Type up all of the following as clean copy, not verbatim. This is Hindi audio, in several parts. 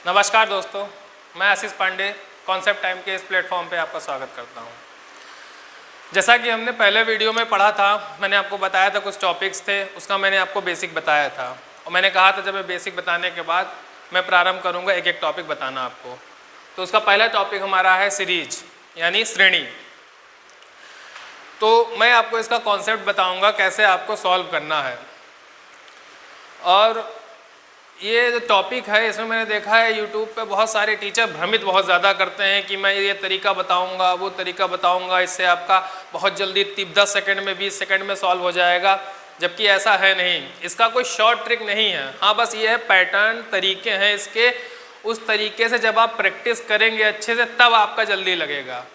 नमस्कार दोस्तों, मैं आशीष पांडे कॉन्सेप्ट टाइम के इस प्लेटफॉर्म पे आपका स्वागत करता हूँ। जैसा कि हमने पहले वीडियो में पढ़ा था, मैंने आपको बताया था कुछ टॉपिक्स थे, उसका मैंने आपको बेसिक बताया था और मैंने कहा था जब मैं बेसिक बताने के बाद मैं प्रारंभ करूँगा एक एक टॉपिक बताना आपको। तो उसका पहला टॉपिक हमारा है सीरीज यानी श्रेणी। तो मैं आपको इसका कॉन्सेप्ट बताऊँगा कैसे आपको सॉल्व करना है। और ये जो टॉपिक है इसमें मैंने देखा है यूट्यूब पे बहुत सारे टीचर भ्रमित बहुत ज़्यादा करते हैं कि मैं ये तरीका बताऊंगा, वो तरीका बताऊंगा, इससे आपका बहुत जल्दी 10 सेकंड में 20 सेकंड में सॉल्व हो जाएगा, जबकि ऐसा है नहीं। इसका कोई शॉर्ट ट्रिक नहीं है। हाँ, बस ये है पैटर्न, तरीके हैं इसके। उस तरीके से जब आप प्रैक्टिस करेंगे अच्छे से तब आपका जल्दी लगेगा।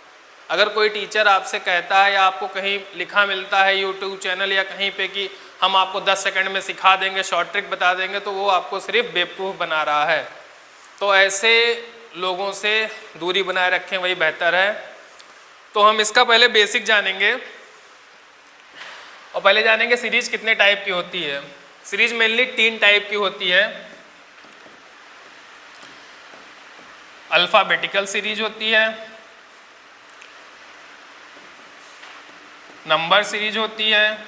अगर कोई टीचर आपसे कहता है या आपको कहीं लिखा मिलता है यूट्यूब चैनल या कहीं पे कि हम आपको 10 सेकंड में सिखा देंगे, शॉर्ट ट्रिक बता देंगे, तो वो आपको सिर्फ बेवकूफ़ बना रहा है। तो ऐसे लोगों से दूरी बनाए रखें, वही बेहतर है। तो हम इसका पहले बेसिक जानेंगे और पहले जानेंगे सीरीज कितने टाइप की होती है। सीरीज मेनली 3 टाइप की होती है। अल्फ़ाबेटिकल सीरीज होती है, नंबर सीरीज होती है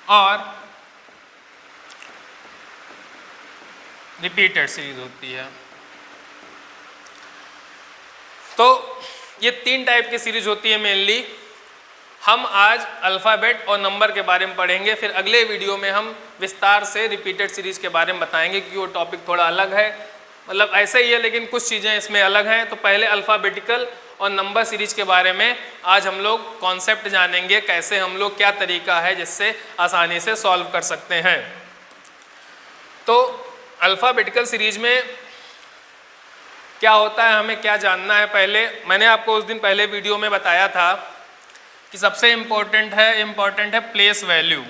और रिपीटेड सीरीज होती है। तो ये 3 टाइप की सीरीज होती है मेनली। हम आज अल्फ़ाबेट और नंबर के बारे में पढ़ेंगे, फिर अगले वीडियो में हम विस्तार से रिपीटेड सीरीज के बारे में बताएंगे क्योंकि वो टॉपिक थोड़ा अलग है। मतलब ऐसे ही है लेकिन कुछ चीज़ें इसमें अलग हैं। तो पहले अल्फ़ाबेटिकल और नंबर सीरीज के बारे में आज हम लोग कॉन्सेप्ट जानेंगे, कैसे हम लोग, क्या तरीका है जिससे आसानी से सॉल्व कर सकते हैं। तो अल्फ़ाबेटिकल सीरीज में क्या होता है, हमें क्या जानना है। पहले मैंने आपको उस दिन पहले वीडियो में बताया था कि सबसे इम्पोर्टेंट है place value.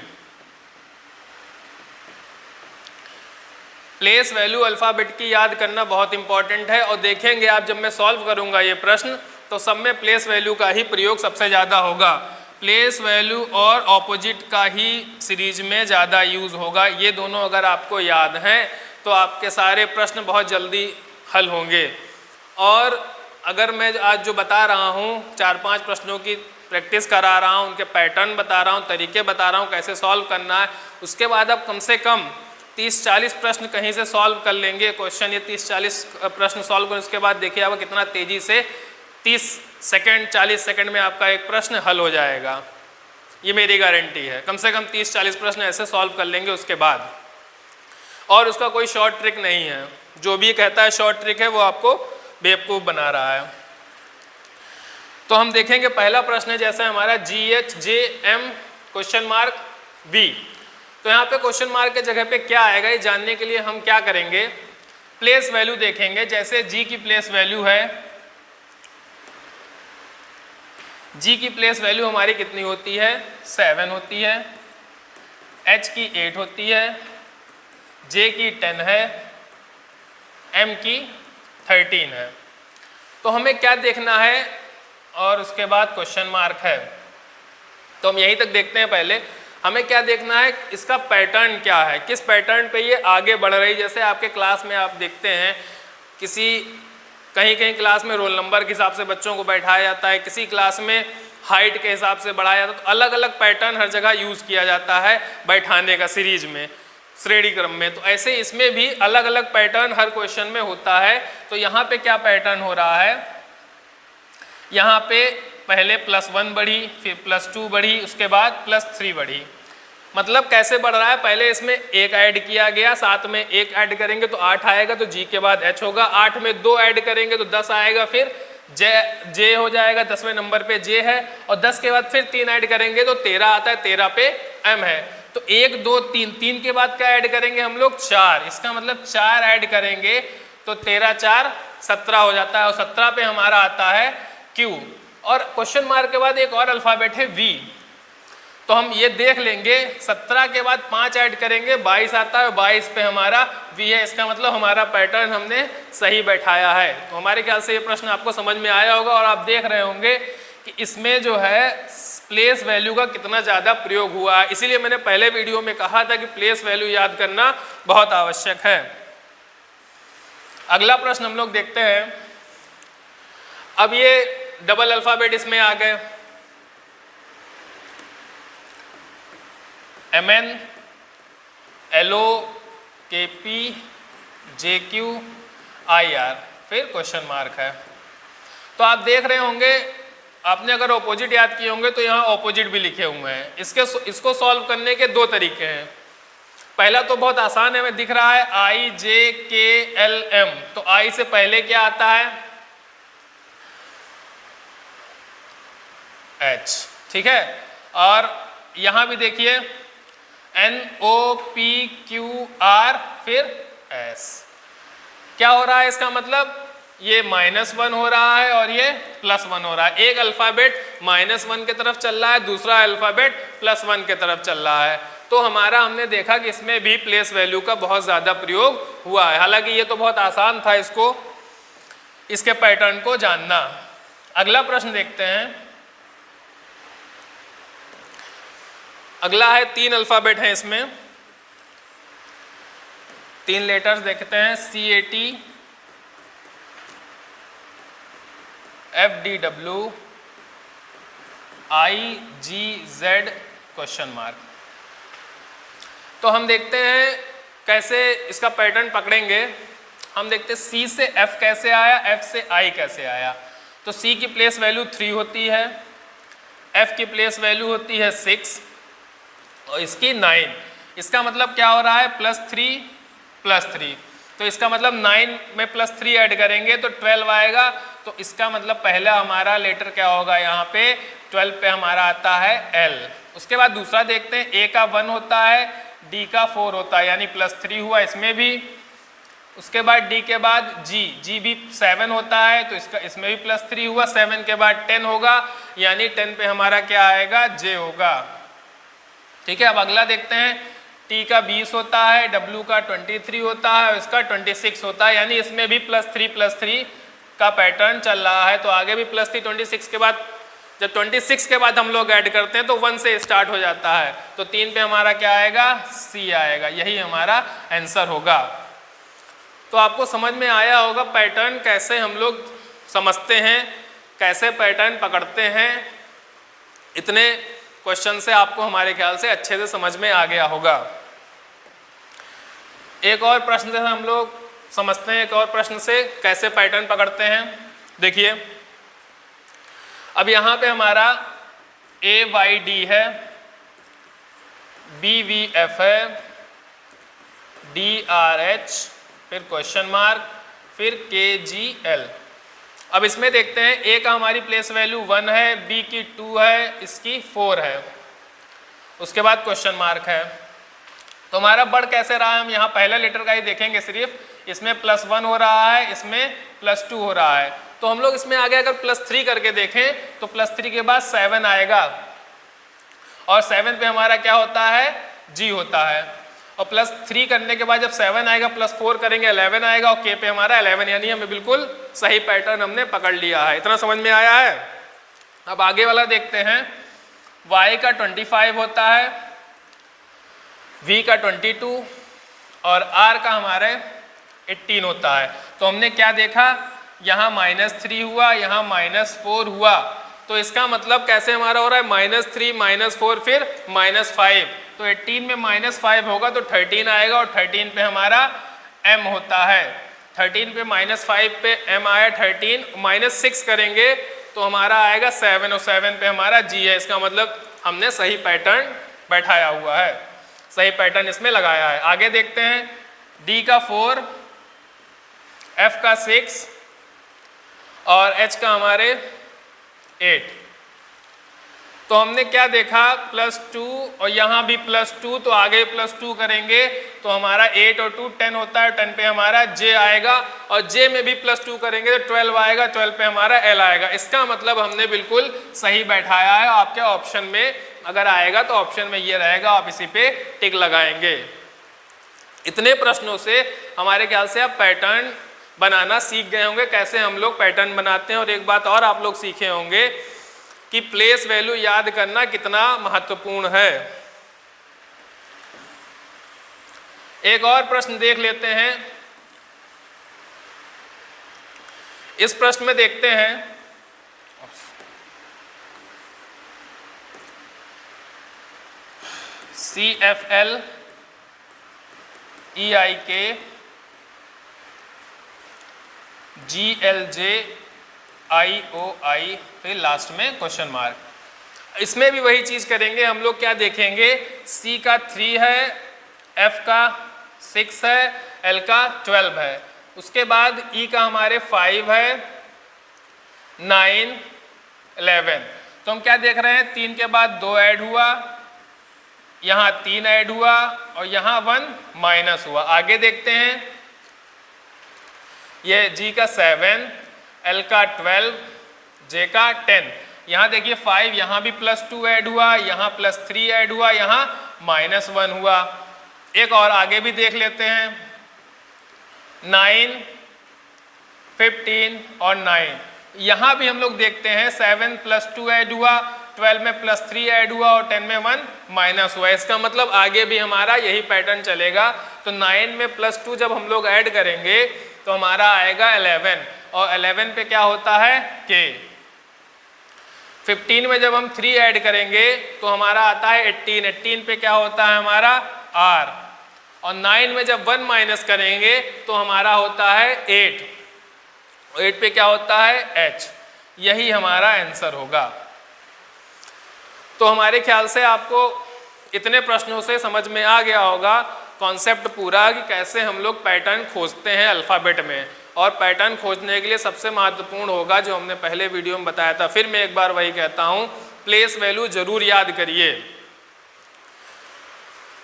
Place value alphabet की याद करना बहुत इंपॉर्टेंट है। और देखेंगे आप जब मैं सॉल्व करूंगा ये प्रश्न तो सब में प्लेस वैल्यू का ही प्रयोग सबसे ज़्यादा होगा। प्लेस वैल्यू और ऑपोजिट का ही सीरीज में ज़्यादा यूज़ होगा। ये दोनों अगर आपको याद हैं तो आपके सारे प्रश्न बहुत जल्दी हल होंगे। और अगर मैं आज जो बता रहा हूँ 4-5 प्रश्नों की प्रैक्टिस करा रहा हूँ, उनके पैटर्न बता रहा हूँ, तरीके बता रहा हूँ कैसे सॉल्व करना है, उसके बाद आप कम से कम 30-40 प्रश्न कहीं से सॉल्व कर लेंगे क्वेश्चन। ये 30-40 प्रश्न सॉल्व करें, उसके बाद देखिए आप कितना तेज़ी से 30 सेकंड 40 सेकंड में आपका एक प्रश्न हल हो जाएगा। ये मेरी गारंटी है। कम से कम 30-40 प्रश्न ऐसे सॉल्व कर लेंगे उसके बाद। और उसका कोई शॉर्ट ट्रिक नहीं है। जो भी कहता है शॉर्ट ट्रिक है वो आपको बेवकूफ़ बना रहा है। तो हम देखेंगे पहला प्रश्न है जैसे हमारा GHJM क्वेश्चन मार्क V। तो यहाँ पे क्वेश्चन मार्क के जगह पे क्या आएगा ये जानने के लिए हम क्या करेंगे, प्लेस वैल्यू देखेंगे। जैसे G की प्लेस वैल्यू है, G की प्लेस वैल्यू हमारी कितनी होती है, 7 होती है। H की 8 होती है, J की 10 है, M की 13 है। तो हमें क्या देखना है और उसके बाद क्वेश्चन मार्क है। तो हम यहीं तक देखते हैं। पहले हमें क्या देखना है, इसका पैटर्न क्या है, किस पैटर्न पे ये आगे बढ़ रही। जैसे आपके क्लास में आप देखते हैं कहीं क्लास में रोल नंबर के हिसाब से बच्चों को बैठाया जाता है, किसी क्लास में हाइट के हिसाब से बढ़ाया जाता है। तो अलग अलग पैटर्न हर जगह यूज़ किया जाता है बैठाने का सीरीज में, श्रेणी क्रम में। तो ऐसे इसमें भी अलग अलग पैटर्न हर क्वेश्चन में होता है। तो यहाँ पे क्या पैटर्न हो रहा है, यहाँ पे पहले +1 बढ़ी, फिर +2 बढ़ी, उसके बाद +3 बढ़ी। मतलब कैसे बढ़ रहा है, पहले इसमें 1 ऐड किया गया, साथ में 1 ऐड करेंगे तो 8 आएगा, तो G के बाद H होगा। 8 में 2 ऐड करेंगे तो 10 आएगा, फिर J हो जाएगा, 10वें नंबर पे J है। और 10 के बाद फिर 3 ऐड करेंगे तो 13 आता है, 13 पे M है। तो 1 2 3 के बाद क्या ऐड करेंगे हम लोग, 4। इसका मतलब 4 ऐड करेंगे तो 13 4 17 हो जाता है और 17 पे हमारा आता है Q। और क्वेश्चन मार्क के बाद एक और अल्फ़ाबेट है V। तो हम ये देख लेंगे 17 के बाद 5 ऐड करेंगे 22 आता है, 22 पे हमारा V है। इसका मतलब हमारा पैटर्न हमने सही बैठाया है। तो हमारे ख्याल से ये प्रश्न आपको समझ में आया होगा। और आप देख रहे होंगे कि इसमें जो है प्लेस वैल्यू का कितना ज़्यादा प्रयोग हुआ है। इसीलिए मैंने पहले वीडियो में कहा था कि प्लेस वैल्यू याद करना बहुत आवश्यक है। अगला प्रश्न हम लोग देखते हैं। अब ये डबल अल्फाबेट इसमें आ गए, MN LO KP JQ IR, फिर क्वेश्चन मार्क है। तो आप देख रहे होंगे, आपने अगर ऑपोजिट याद किए होंगे तो यहाँ ऑपोजिट भी लिखे हुए हैं। इसको सॉल्व करने के दो तरीके हैं। पहला तो बहुत आसान है, हमें दिख रहा है IJKLM, तो I से पहले क्या आता है? H, ठीक है। और यहां भी देखिए NOPQR फिर S। क्या हो रहा है? इसका मतलब ये -1 हो रहा है और ये +1 हो रहा है। एक अल्फाबेट -1 की तरफ चल रहा है, दूसरा अल्फाबेट +1 की तरफ चल रहा है। तो हमने देखा कि इसमें भी प्लेस वैल्यू का बहुत ज़्यादा प्रयोग हुआ है। हालांकि ये तो बहुत आसान था इसके पैटर्न को जानना। अगला प्रश्न देखते हैं। अगला है 3 अल्फाबेट हैं, इसमें 3 लेटर्स देखते हैं, CAT FDW IGZ question mark. तो हम देखते हैं कैसे इसका पैटर्न पकड़ेंगे। हम देखते हैं C से F कैसे आया, F से I कैसे आया। तो C की प्लेस वैल्यू 3 होती है, F की प्लेस वैल्यू होती है 6 और इसकी 9। इसका मतलब क्या हो रहा है? +3 तो इसका मतलब 9 में +3 ऐड करेंगे तो 12 आएगा। तो इसका मतलब पहला हमारा लेटर क्या होगा? यहाँ पे 12 पे हमारा आता है L। उसके बाद दूसरा देखते हैं, A का 1 होता है, D का 4 होता है, यानी +3 हुआ इसमें भी। उसके बाद D के बाद G भी 7 होता है, तो इसमें भी +3 हुआ। 7 के बाद 10 होगा, यानी 10 पे हमारा क्या आएगा? J होगा। ठीक है। अब अगला देखते हैं, T का 20 होता है, W का 23 होता है, इसका 26 होता है, यानी इसमें भी +3 का पैटर्न चल रहा है। तो आगे भी +3 26 के बाद, जब 26 के बाद हम लोग ऐड करते हैं तो 1 से स्टार्ट हो जाता है। तो 3 पे हमारा क्या आएगा? C आएगा। यही हमारा आंसर होगा। तो आपको समझ में आया होगा पैटर्न कैसे हम लोग समझते हैं, कैसे पैटर्न पकड़ते हैं। इतने क्वेश्चन से आपको हमारे ख्याल से अच्छे से समझ में आ गया होगा। एक और प्रश्न से हम लोग समझते हैं, एक और प्रश्न से कैसे पैटर्न पकड़ते हैं। देखिए, अब यहाँ पे हमारा AYD है, BVF है, DRH, फिर क्वेश्चन मार्क, फिर KGL। अब इसमें देखते हैं, A का हमारी प्लेस वैल्यू 1 है, B की 2 है, इसकी 4 है। उसके बाद क्वेश्चन मार्क है। तो हमारा बढ़ कैसे रहा है? हम यहाँ पहला लेटर का ही देखेंगे सिर्फ। इसमें +1 हो रहा है, इसमें +2 हो रहा है। तो हम लोग इसमें आगे अगर +3 करके देखें तो +3 के बाद 7 आएगा और 7 पे हमारा क्या होता है? G होता है। और +3 करने के बाद जब 7 आएगा, +4 करेंगे 11 आएगा और K पे हमारा 11, यानी हमें बिल्कुल सही पैटर्न हमने पकड़ लिया है। इतना समझ में आया है। अब आगे वाला देखते हैं। Y का 25 होता है, V का 22 और R का हमारे 18 होता है। तो हमने क्या देखा? यहाँ -3 हुआ, यहाँ -4 हुआ। तो इसका मतलब कैसे हमारा हो रहा है? -3 -4 फिर -5। तो 18 में -5 होगा तो 13 आएगा और 13 पे हमारा M होता है। 13 पे -5 पे M आया 13, -6 करेंगे तो हमारा आएगा 7 और 7 पे हमारा G है। इसका मतलब हमने सही पैटर्न बैठाया हुआ है, सही पैटर्न इसमें लगाया है। आगे देखते हैं। D का 4, F का 6 और H का हमारे 8। तो हमने क्या देखा? +2 और यहाँ भी +2, तो आगे +2 करेंगे तो हमारा 8 और 2 10 होता है। 10 पे हमारा J आएगा और J में भी +2 करेंगे तो 12 आएगा। 12 पे हमारा L आएगा। इसका मतलब हमने बिल्कुल सही बैठाया है। आपके ऑप्शन में अगर आएगा तो ऑप्शन में ये रहेगा, आप इसी पे टिक लगाएंगे। इतने प्रश्नों से हमारे ख्याल से आप पैटर्न बनाना सीख गए होंगे, कैसे हम लोग पैटर्न बनाते हैं। और एक बात और आप लोग सीखे होंगे कि प्लेस वैल्यू याद करना कितना महत्वपूर्ण है। एक और प्रश्न देख लेते हैं। इस प्रश्न में देखते हैं CFL EIK GLJ IOI फिर लास्ट में क्वेश्चन मार्क। इसमें भी वही चीज करेंगे हम लोग। क्या देखेंगे, C का 3 है, F का 6 है, L का 12 है, उसके बाद E का हमारे 5 है, 9, 11। तो हम क्या देख रहे हैं, 3 के बाद 2 ऐड हुआ, यहाँ 3 ऐड हुआ और यहाँ 1 माइनस हुआ। आगे देखते हैं, ये G का 7, L का 12, J का 10। यहाँ देखिए 5, यहाँ भी +2 ऐड हुआ, यहाँ +3 ऐड हुआ, यहाँ -1 हुआ। एक और आगे भी देख लेते हैं, 9, 15 और 9। यहाँ भी हम लोग देखते हैं 7 +2 ऐड हुआ, 12 में +3 ऐड हुआ और 10 में 1 माइनस हुआ। इसका मतलब आगे भी हमारा यही पैटर्न चलेगा। तो 9 में +2 जब हम लोग ऐड करेंगे तो हमारा आएगा 11 और 11 पे क्या होता है K। 15 में जब हम 3 ऐड करेंगे तो हमारा आता है 18, 18 पे क्या होता है हमारा R। और 9 में जब 1 माइनस करेंगे तो हमारा होता है 8, 8 पे क्या होता है H। यही हमारा आंसर होगा। तो हमारे ख्याल से आपको इतने प्रश्नों से समझ में आ गया होगा कॉन्सेप्ट पूरा कि कैसे हम लोग पैटर्न खोजते हैं अल्फ़ाबेट में। और पैटर्न खोजने के लिए सबसे महत्वपूर्ण होगा जो हमने पहले वीडियो में बताया था। फिर मैं एक बार वही कहता हूँ, प्लेस वैल्यू जरूर याद करिए।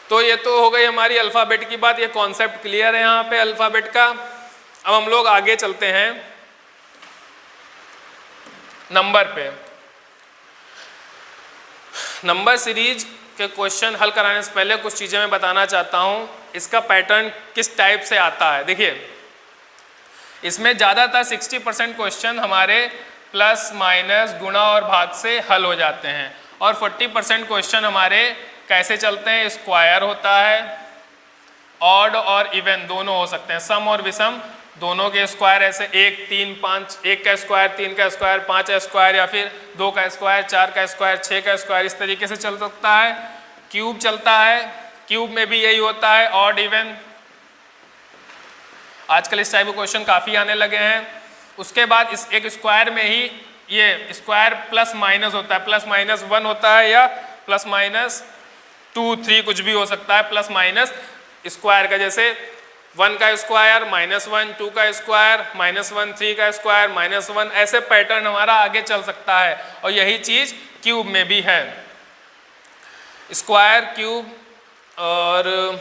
तो ये तो हो गई हमारी अल्फ़ाबेट की बात, ये कॉन्सेप्ट क्लियर है यहाँ पे अल्फ़ाबेट का। अब हम लोग आगे चलते हैं नंबर पे। नंबर सीरीज के क्वेश्चन हल कराने से पहले कुछ चीज़ें मैं बताना चाहता हूँ, इसका पैटर्न किस टाइप से आता है। देखिए, इसमें ज़्यादातर 60% क्वेश्चन हमारे प्लस माइनस गुणा और भाग से हल हो जाते हैं और 40% क्वेश्चन हमारे कैसे चलते हैं, स्क्वायर होता है, ऑड और इवन दोनों हो सकते हैं, सम और विषम दोनों के स्क्वायर, ऐसे 1, 3, 5, 1 का स्क्वायर, 3 का स्क्वायर, 5 का स्क्वायर, या फिर 2 का स्क्वायर, 4 का स्क्वायर, 6 का स्क्वायर, इस तरीके से चल सकता है। क्यूब चलता है, क्यूब में भी यही होता है, ऑड इवन। आजकल इस टाइप के क्वेश्चन काफ़ी आने लगे हैं। उसके बाद इस एक स्क्वायर में ही ये स्क्वायर प्लस माइनस होता है, प्लस माइनस 1 होता है या प्लस माइनस 2, 3 कुछ भी हो सकता है प्लस माइनस स्क्वायर का, जैसे 1 का स्क्वायर -1, 2 का स्क्वायर -1, 3 का स्क्वायर -1, ऐसे पैटर्न हमारा आगे चल सकता है। और यही चीज़ क्यूब में भी है, स्क्वायर, क्यूब। और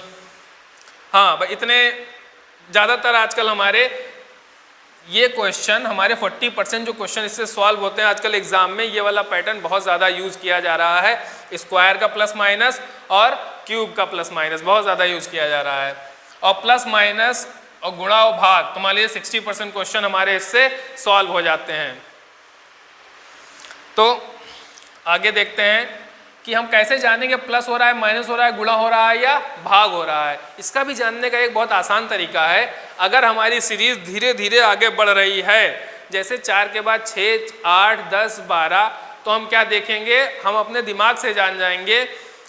हाँ भाई, इतने ज़्यादातर आजकल हमारे ये क्वेश्चन, हमारे 40% जो क्वेश्चन इससे सॉल्व होते हैं आजकल एग्जाम में, ये वाला पैटर्न बहुत ज़्यादा यूज़ किया जा रहा है। स्क्वायर का प्लस माइनस और क्यूब का प्लस माइनस बहुत ज़्यादा यूज़ किया जा रहा है। और प्लस माइनस और गुणा और भाग, तो मान लीजिए 60% क्वेश्चन हमारे इससे सॉल्व हो जाते हैं। तो आगे देखते हैं कि हम कैसे जानेंगे प्लस हो रहा है, माइनस हो रहा है, गुणा हो रहा है या भाग हो रहा है। इसका भी जानने का एक बहुत आसान तरीका है। अगर हमारी सीरीज धीरे धीरे आगे बढ़ रही है, जैसे 4 के बाद 6, 8, 10, 12, तो हम क्या देखेंगे, हम अपने दिमाग से जान जाएंगे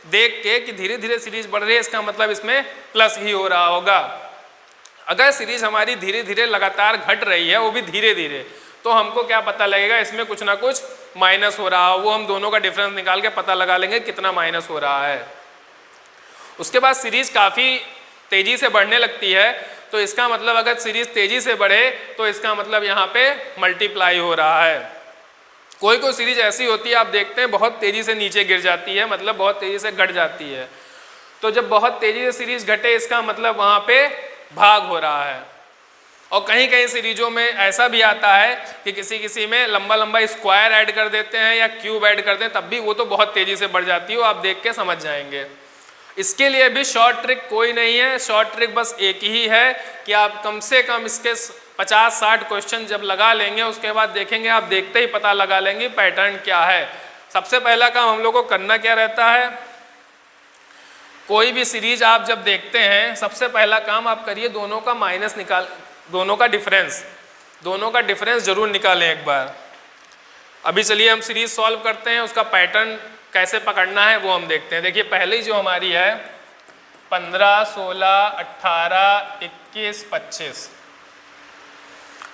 देख के कि धीरे धीरे सीरीज बढ़ रही है, इसका मतलब इसमें प्लस ही हो रहा होगा। अगर सीरीज हमारी धीरे धीरे लगातार घट रही है, वो भी धीरे धीरे, तो हमको क्या पता लगेगा, इसमें कुछ ना कुछ माइनस हो रहा हो। वो हम दोनों का डिफरेंस निकाल के पता लगा लेंगे कितना माइनस हो रहा है। उसके बाद सीरीज काफ़ी तेज़ी से बढ़ने लगती है, तो इसका मतलब अगर सीरीज तेज़ी से बढ़े तो इसका मतलब यहाँ पे मल्टीप्लाई हो रहा है। कोई कोई सीरीज ऐसी होती है, आप देखते हैं बहुत तेज़ी से नीचे गिर जाती है, मतलब बहुत तेज़ी से घट जाती है। तो जब बहुत तेज़ी से सीरीज घटे, इसका मतलब वहाँ पे भाग हो रहा है। और कहीं कहीं सीरीजों में ऐसा भी आता है कि किसी किसी में लंबा लंबा स्क्वायर ऐड कर देते हैं या क्यूब ऐड करते हैं, तब भी वो तो बहुत तेज़ी से बढ़ जाती है, वो आप देख के समझ जाएंगे। इसके लिए भी शॉर्ट ट्रिक कोई नहीं है, शॉर्ट ट्रिक बस एक ही है कि आप कम से कम इसके 50-60 क्वेश्चन जब लगा लेंगे, उसके बाद देखेंगे, आप देखते ही पता लगा लेंगे पैटर्न क्या है। सबसे पहला काम हम लोग को करना क्या रहता है, कोई भी सीरीज आप जब देखते हैं, सबसे पहला काम आप करिए दोनों का माइनस निकाल, दोनों का डिफरेंस दोनों का डिफरेंस जरूर निकालें एक बार। अभी चलिए हम सीरीज सॉल्व करते हैं, उसका पैटर्न कैसे पकड़ना है वो हम देखते हैं। देखिए पहली जो हमारी है 15, 16, 18, 21, 25,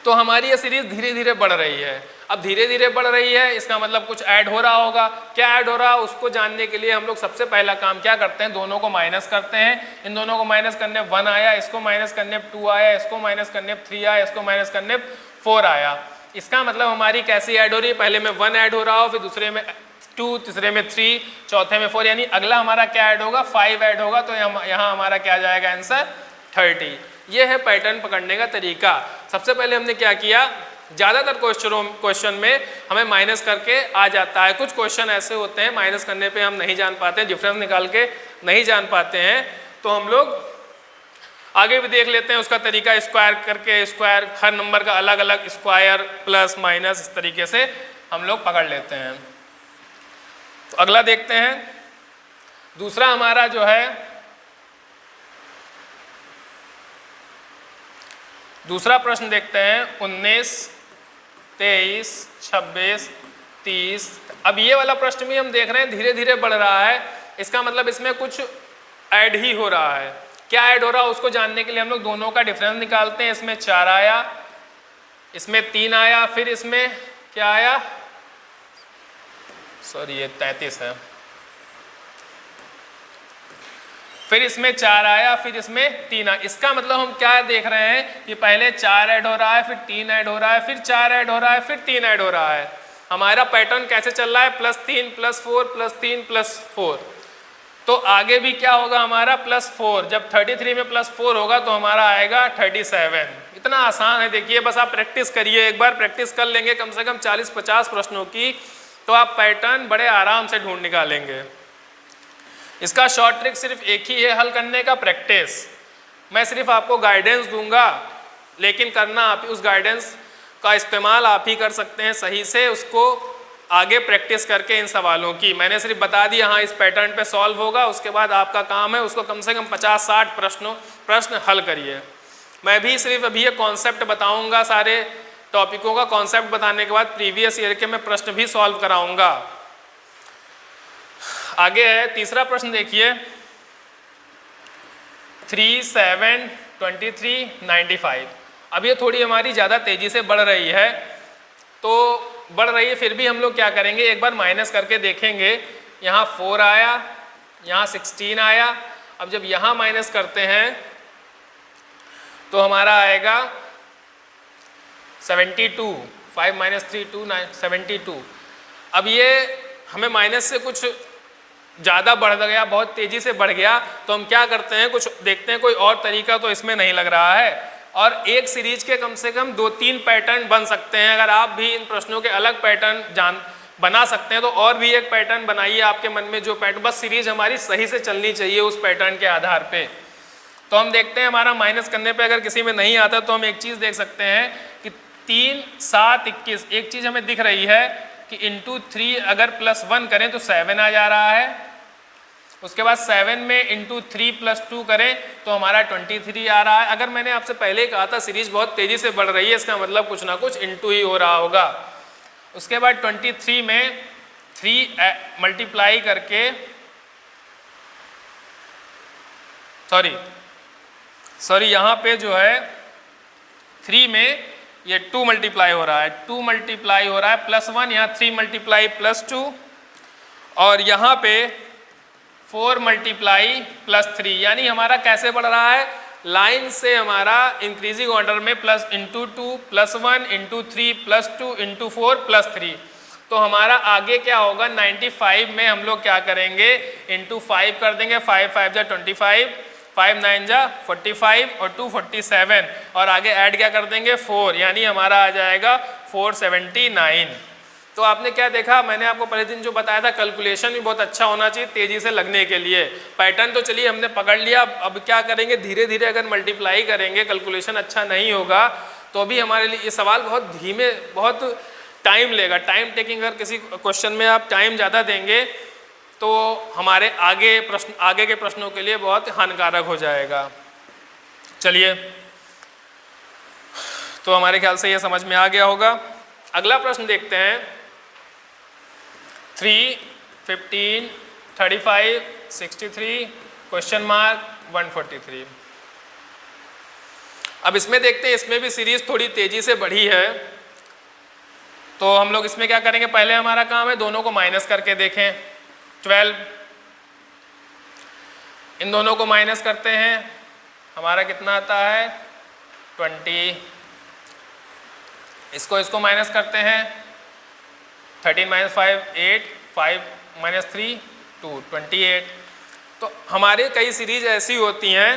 तो हमारी ये सीरीज धीरे धीरे बढ़ रही है। अब धीरे धीरे बढ़ रही है इसका मतलब कुछ ऐड हो रहा होगा। क्या ऐड हो रहा है उसको जानने के लिए हम लोग सबसे पहला काम क्या करते हैं, दोनों को माइनस करते हैं। इन दोनों को माइनस करने 1 आया, इसको माइनस करने 2 आया, इसको माइनस करने 3 आया, इसको माइनस करने 4 आया। इसका मतलब हमारी कैसी ऐड हो रही है, पहले में 1 ऐड हो रहा हो, फिर दूसरे में 2, तीसरे में 3, चौथे में 4, यानी अगला हमारा क्या ऐड होगा, 5 ऐड होगा। तो यहाँ हमारा क्या जाएगा आंसर 30। ये है पैटर्न पकड़ने का तरीका। सबसे पहले हमने क्या किया, ज़्यादातर क्वेश्चन में हमें माइनस करके आ जाता है। कुछ क्वेश्चन ऐसे होते हैं माइनस करने पे हम नहीं जान पाते हैं, डिफरेंस निकाल के नहीं जान पाते हैं, तो हम लोग आगे भी देख लेते हैं उसका तरीका। स्क्वायर करके, स्क्वायर हर नंबर का अलग अलग स्क्वायर प्लस माइनस, इस तरीके से हम लोग पकड़ लेते हैं। तो अगला देखते हैं, दूसरा हमारा जो है, दूसरा प्रश्न देखते हैं 19, 23, 26, 30। अब ये वाला प्रश्न भी हम देख रहे हैं धीरे धीरे बढ़ रहा है, इसका मतलब इसमें कुछ ऐड ही हो रहा है। क्या ऐड हो रहा है उसको जानने के लिए हम लोग दोनों का डिफरेंस निकालते हैं। इसमें 4 आया, इसमें 3 आया, फिर इसमें क्या आया, सॉरी ये 33 है, फिर इसमें 4 आया, फिर इसमें 3 आया। इसका मतलब हम क्या देख रहे हैं कि पहले 4 ऐड हो रहा है, फिर 3 ऐड हो रहा है, फिर 4 ऐड हो रहा है, फिर 3 ऐड हो रहा है। हमारा पैटर्न कैसे चल रहा है, +3 +4 +3 +4। तो आगे भी क्या होगा हमारा +4। जब 33 में +4 होगा तो हमारा आएगा 37। इतना आसान है, देखिए बस आप प्रैक्टिस करिए, एक बार प्रैक्टिस कर लेंगे कम से कम 40-50 प्रश्नों की, तो आप पैटर्न बड़े आराम से ढूंढ निकालेंगे। इसका शॉर्ट ट्रिक सिर्फ एक ही है हल करने का, प्रैक्टिस। मैं सिर्फ आपको गाइडेंस दूंगा, लेकिन करना आप, उस गाइडेंस का इस्तेमाल आप ही कर सकते हैं सही से, उसको आगे प्रैक्टिस करके इन सवालों की। मैंने सिर्फ बता दिया हाँ इस पैटर्न पे सॉल्व होगा, उसके बाद आपका काम है उसको कम से कम 50-60 प्रश्न हल करिए। मैं भी सिर्फ अभी ये कॉन्सेप्ट बताऊंगा, सारे टॉपिकों का कॉन्सेप्ट बताने के बाद प्रीवियस ईयर के मैं प्रश्न भी सॉल्व कराऊंगा। आगे है तीसरा प्रश्न देखिए, 3, 7, 23, 95। अब ये थोड़ी हमारी ज़्यादा तेज़ी से बढ़ रही है, तो बढ़ रही है फिर भी हम लोग क्या करेंगे, एक बार माइनस करके देखेंगे। यहाँ 4 आया, यहाँ 16 आया। अब जब यहाँ माइनस करते हैं तो हमारा आएगा 72, 5 - 3 2 9 72। अब ये हमें माइनस से कुछ ज़्यादा बढ़ गया, बहुत तेज़ी से बढ़ गया, तो हम क्या करते हैं, कुछ देखते हैं कोई और तरीका तो इसमें नहीं लग रहा है। और एक सीरीज के कम से कम 2-3 पैटर्न बन सकते हैं। अगर आप भी इन प्रश्नों के अलग पैटर्न बना सकते हैं तो और भी एक पैटर्न बनाइए आपके मन में, जो पैटर्न, बस सीरीज हमारी सही से चलनी चाहिए उस पैटर्न के आधार पे। तो हम देखते हैं हमारा माइनस करने पे अगर किसी में नहीं आता तो हम एक चीज़ देख सकते हैं कि 3, 7, 21, एक चीज़ हमें दिख रही है कि इंटू 3 अगर +1 करें तो 7 आ जा रहा है। उसके बाद 7 में इंटू 3 + 2 करें तो हमारा 23 आ रहा है। अगर मैंने आपसे पहले ही कहा था सीरीज बहुत तेज़ी से बढ़ रही है, इसका मतलब कुछ ना कुछ इंटू ही हो रहा होगा। उसके बाद 23 में 3 मल्टीप्लाई करके, सॉरी यहाँ पे जो है 3 में ये 2 मल्टीप्लाई हो रहा है, 2 मल्टीप्लाई हो रहा है +1, यहाँ 3 मल्टीप्लाई +2, और यहाँ पे 4 मल्टीप्लाई +3। यानी हमारा कैसे बढ़ रहा है, लाइन से हमारा इंक्रीजिंग ऑर्डर में +2 +1 3 +2 4 +3। तो हमारा आगे क्या होगा, 95 में हम लोग क्या करेंगे, इंटू 5 कर देंगे, 5 × 5 = 25, 5 × 9 = 45 और 2 47, और आगे ऐड क्या कर देंगे 4, यानी हमारा आ जाएगा 479। तो आपने क्या देखा, मैंने आपको पहले दिन जो बताया था, कैलकुलेशन भी बहुत अच्छा होना चाहिए तेज़ी से लगने के लिए। पैटर्न तो चलिए हमने पकड़ लिया, अब क्या करेंगे, धीरे धीरे अगर मल्टीप्लाई करेंगे, कैलकुलेशन अच्छा नहीं होगा तो भी हमारे लिए ये सवाल बहुत धीमे, बहुत टाइम लेगा। टाइम टेकिंग, अगर किसी क्वेश्चन में आप टाइम ज़्यादा देंगे तो हमारे आगे के प्रश्नों के लिए बहुत हानिकारक हो जाएगा। चलिए तो हमारे ख्याल से ये समझ में आ गया होगा। अगला प्रश्न देखते हैं 3, 15, 35, 63, क्वेश्चन मार्क 143। अब इसमें देखते हैं, इसमें भी सीरीज थोड़ी तेजी से बढ़ी है, तो हम लोग इसमें क्या करेंगे, पहले हमारा काम है दोनों को माइनस करके देखें। 12, इन दोनों को माइनस करते हैं, हमारा कितना आता है 20। इसको माइनस करते हैं, 13 - 5 8, 5 - 3 2, 28। तो हमारे कई सीरीज ऐसी होती हैं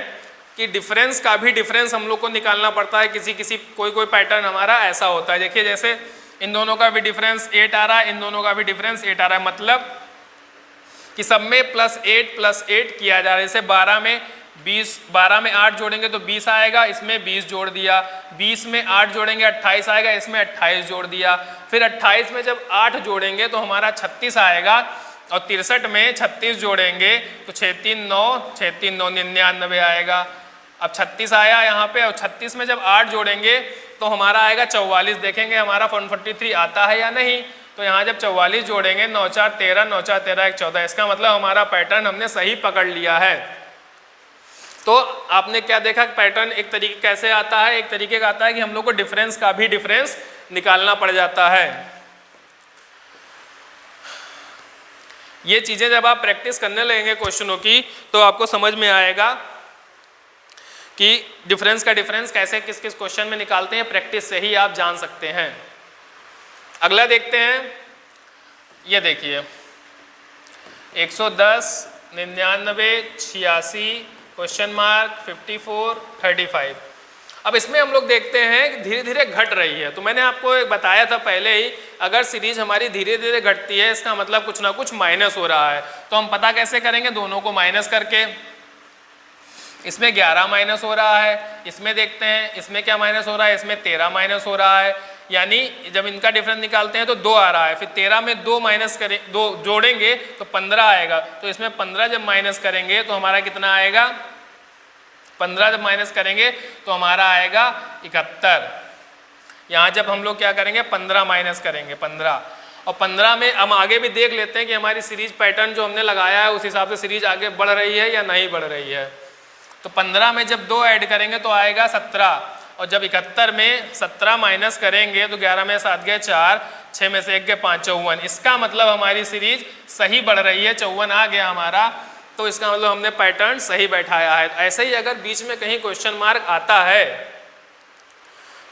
कि डिफरेंस का भी डिफरेंस हम लोग को निकालना पड़ता है। कोई पैटर्न हमारा ऐसा होता है, देखिए जैसे इन दोनों का भी डिफरेंस 8 आ रहा है, इन दोनों का भी डिफरेंस 8 आ रहा है, मतलब कि सब में +8 किया जा रहा है। जैसे 12 में 8 जोड़ेंगे तो 20 आएगा, इसमें 20 जोड़ दिया। 20 में 8 जोड़ेंगे 28 आएगा, इसमें 28 जोड़ दिया। फिर 28 में जब 8 जोड़ेंगे तो हमारा 36 आएगा, और 63 में 36 जोड़ेंगे तो 6 3 9, 6 3 9 99 आएगा। अब 36 आया यहाँ पे, और 36 में जब 8 जोड़ेंगे तो हमारा आएगा 44। देखेंगे हमारा 143 आता है या नहीं। तो यहाँ जब 44 जोड़ेंगे 9 4 13, 9 4 13 1 14, इसका मतलब हमारा पैटर्न हमने सही पकड़ लिया है। तो आपने क्या देखा, पैटर्न एक तरीके कैसे आता है, एक तरीके का आता है कि हम लोग को डिफरेंस का भी डिफरेंस निकालना पड़ जाता है। ये चीज़ें जब आप प्रैक्टिस करने लगेंगे क्वेश्चनों की तो आपको समझ में आएगा कि डिफरेंस का डिफरेंस कैसे किस किस क्वेश्चन में निकालते हैं, प्रैक्टिस से ही आप जान सकते हैं। अगला देखते हैं, ये देखिए 110, 99, 86, क्वेश्चन मार्क 54, 35। अब इसमें हम लोग देखते हैं कि धीरे धीरे घट रही है। तो मैंने आपको एक बताया था पहले ही, अगर सीरीज हमारी धीरे धीरे घटती है इसका मतलब कुछ ना कुछ माइनस हो रहा है। तो हम पता कैसे करेंगे, दोनों को माइनस करके। इसमें 11 माइनस हो रहा है, इसमें देखते हैं इसमें क्या माइनस हो रहा है, इसमें 13 माइनस हो रहा है। यानी जब इनका डिफरेंस निकालते हैं तो 2 आ रहा है, फिर 13 में 2 माइनस करें, 2 जोड़ेंगे तो 15 आएगा। तो इसमें 15 जब माइनस करेंगे तो हमारा कितना आएगा, 15 जब माइनस करेंगे तो हमारा आएगा 71। यहाँ जब हम लोग क्या करेंगे, 15 माइनस करेंगे 15, और 15 में हम आगे भी देख लेते हैं कि हमारी सीरीज पैटर्न जो हमने लगाया है उस हिसाब से सीरीज आगे बढ़ रही है या नहीं बढ़ रही है। तो 15 में जब 2 ऐड करेंगे तो आएगा 17, और जब 71 में 17 माइनस करेंगे तो 11 में 7 गए 4, 6 में से 1 गए 5, 54। इसका मतलब हमारी सीरीज सही बढ़ रही है, 54 आ गया हमारा। तो इसका मतलब हमने पैटर्न सही बैठाया है। ऐसे ही अगर बीच में कहीं क्वेश्चन मार्क आता है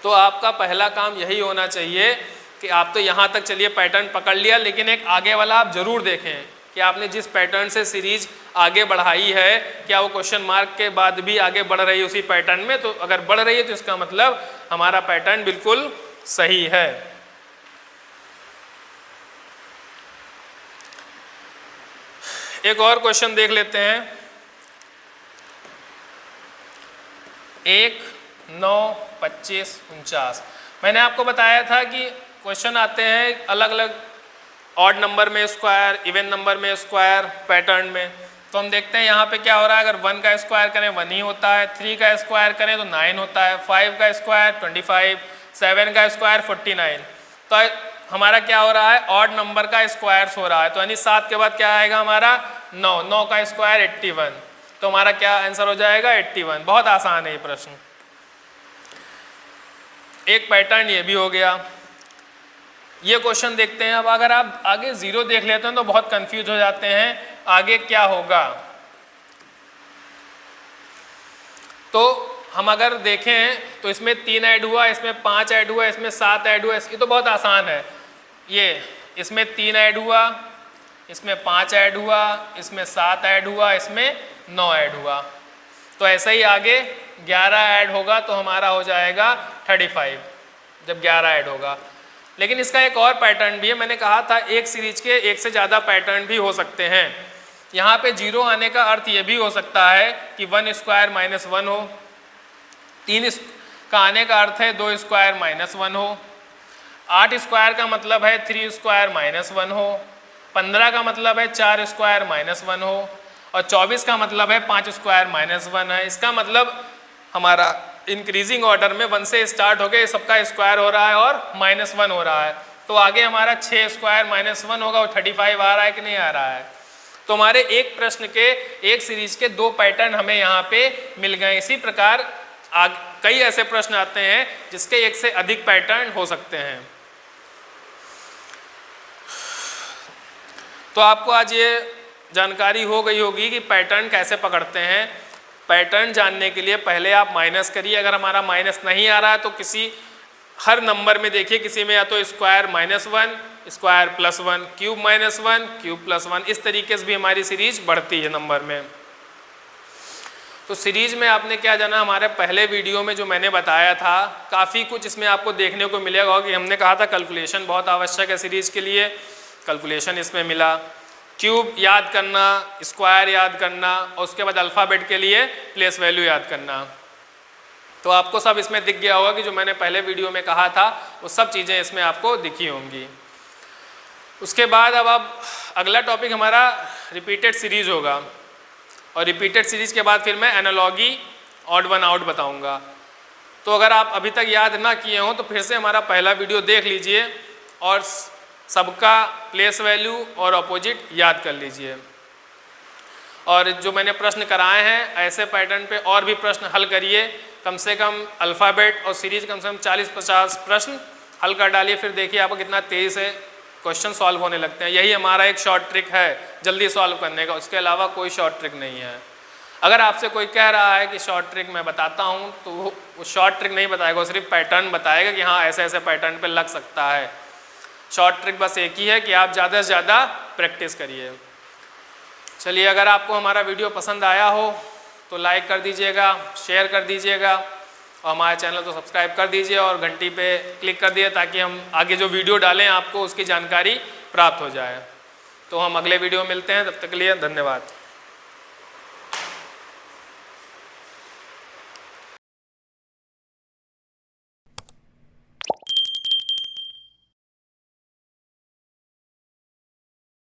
तो आपका पहला काम यही होना चाहिए कि आप तो यहाँ तक चलिए पैटर्न पकड़ लिया, लेकिन एक आगे वाला आप जरूर देखें कि आपने जिस पैटर्न से सीरीज आगे बढ़ाई है क्या वो क्वेश्चन मार्क के बाद भी आगे बढ़ रही है उसी पैटर्न में। तो अगर बढ़ रही है तो इसका मतलब हमारा पैटर्न बिल्कुल सही है। एक और क्वेश्चन देख लेते हैं, 1, 9, 25, 49। मैंने आपको बताया था कि क्वेश्चन आते हैं अलग अलग ऑड नंबर में स्क्वायर, इवन नंबर में स्क्वायर पैटर्न में। तो हम देखते हैं यहाँ पे क्या हो रहा है, अगर 1 का स्क्वायर करें 1 ही होता है, 3 का स्क्वायर करें तो 9 होता है, 5 का स्क्वायर 25, 7 का स्क्वायर 49। तो हमारा क्या हो रहा है, ऑड नंबर का स्क्वायर्स हो रहा है। तो यानी 7 के बाद क्या आएगा हमारा 9, 9 का स्क्वायर 81। तो हमारा क्या आंसर हो जाएगा 81। बहुत आसान है ये प्रश्न। एक पैटर्न ये भी हो गया। ये क्वेश्चन देखते हैं। अब अगर आप आगे 0 देख लेते हैं तो बहुत कंफ्यूज हो जाते हैं आगे क्या होगा। तो हम अगर देखें तो इसमें 3 ऐड हुआ, इसमें 5 ऐड हुआ, इसमें 7 ऐड हुआ। इसकी तो बहुत आसान है। ये इसमें 3 ऐड हुआ, इसमें 5 ऐड हुआ, इसमें 7 ऐड हुआ, इसमें 9 ऐड हुआ। तो ऐसे ही आगे 11 ऐड होगा तो हमारा हो जाएगा 35 जब 11 ऐड होगा। लेकिन इसका एक और पैटर्न भी है। मैंने कहा था एक सीरीज के एक से ज़्यादा पैटर्न भी हो सकते हैं। यहाँ पे 0 आने का अर्थ ये भी हो सकता है कि 1 स्क्वायर माइनस 1 हो। 3 का आने का अर्थ है 2 स्क्वायर माइनस 1 हो। 8 स्क्वायर का मतलब है 3 स्क्वायर माइनस 1 हो। 15 का मतलब है 4 स्क्वायर माइनस 1 हो। और 24 का मतलब है 5 स्क्वायर माइनस 1 है। इसका मतलब हमारा इंक्रीजिंग ऑर्डर में 1 से स्टार्ट हो गए, सबका स्क्वायर हो रहा है और -1 हो रहा है, तो आगे हमारा 6 स्क्वायर -1 होगा, वो 35 आ रहा है कि नहीं आ रहा है। तो हमारे एक प्रश्न के, एक सीरीज के 2 पैटर्न हमें यहाँ पे मिल गए। इसी प्रकार कई ऐसे प्रश्न आते हैं जिसके 1 से अधिक पैटर्न हो सकते हैं। तो आपको आज ये जानकारी हो गई होगी कि पैटर्न कैसे पकड़ते हैं। पैटर्न जानने के लिए पहले आप माइनस करिए, अगर हमारा माइनस नहीं आ रहा है तो हर नंबर में देखिए, किसी में या तो स्क्वायर -1, स्क्वायर +1, क्यूब -1, क्यूब +1, इस तरीके से भी हमारी सीरीज बढ़ती है नंबर में। तो सीरीज में आपने क्या जाना, हमारे पहले वीडियो में जो मैंने बताया था, काफ़ी कुछ इसमें आपको देखने को मिलेगा कि हमने कहा था कैलकुलेशन बहुत आवश्यक है सीरीज के लिए, कैलकुलेशन इसमें मिला, क्यूब याद करना, स्क्वायर याद करना, और उसके बाद अल्फ़ाबेट के लिए प्लेस वैल्यू याद करना। तो आपको सब इसमें दिख गया होगा कि जो मैंने पहले वीडियो में कहा था वो सब चीज़ें इसमें आपको दिखी होंगी। उसके बाद अब अगला टॉपिक हमारा रिपीटेड सीरीज होगा, और रिपीटेड सीरीज के बाद फिर मैं एनालॉजी ऑड वन आउट बताऊंगा। तो अगर आप अभी तक याद ना किए हों तो फिर से हमारा पहला वीडियो देख लीजिए और सबका प्लेस वैल्यू और अपोजिट याद कर लीजिए। और जो मैंने प्रश्न कराए हैं ऐसे पैटर्न पे और भी प्रश्न हल करिए, कम से कम अल्फ़ाबेट और सीरीज कम से कम 40-50 प्रश्न हल कर डालिए, फिर देखिए आपको कितना तेज़ी से क्वेश्चन सॉल्व होने लगते हैं। यही हमारा एक शॉर्ट ट्रिक है जल्दी सॉल्व करने का, उसके अलावा कोई शॉर्ट ट्रिक नहीं है। अगर आपसे कोई कह रहा है कि शॉर्ट ट्रिक मैं बताता हूँ, तो वो शॉर्ट ट्रिक नहीं बताएगा, वो सिर्फ पैटर्न बताएगा कि हाँ ऐसे ऐसे पैटर्न पे लग सकता है। शॉर्ट ट्रिक बस एक ही है कि आप ज़्यादा से ज़्यादा प्रैक्टिस करिए। चलिए, अगर आपको हमारा वीडियो पसंद आया हो तो लाइक कर दीजिएगा, शेयर कर दीजिएगा, और हमारे चैनल को सब्सक्राइब कर दीजिए और घंटी पे क्लिक कर दिए ताकि हम आगे जो वीडियो डालें आपको उसकी जानकारी प्राप्त हो जाए। तो हम अगले वीडियो में मिलते हैं, तब तक के लिए धन्यवाद।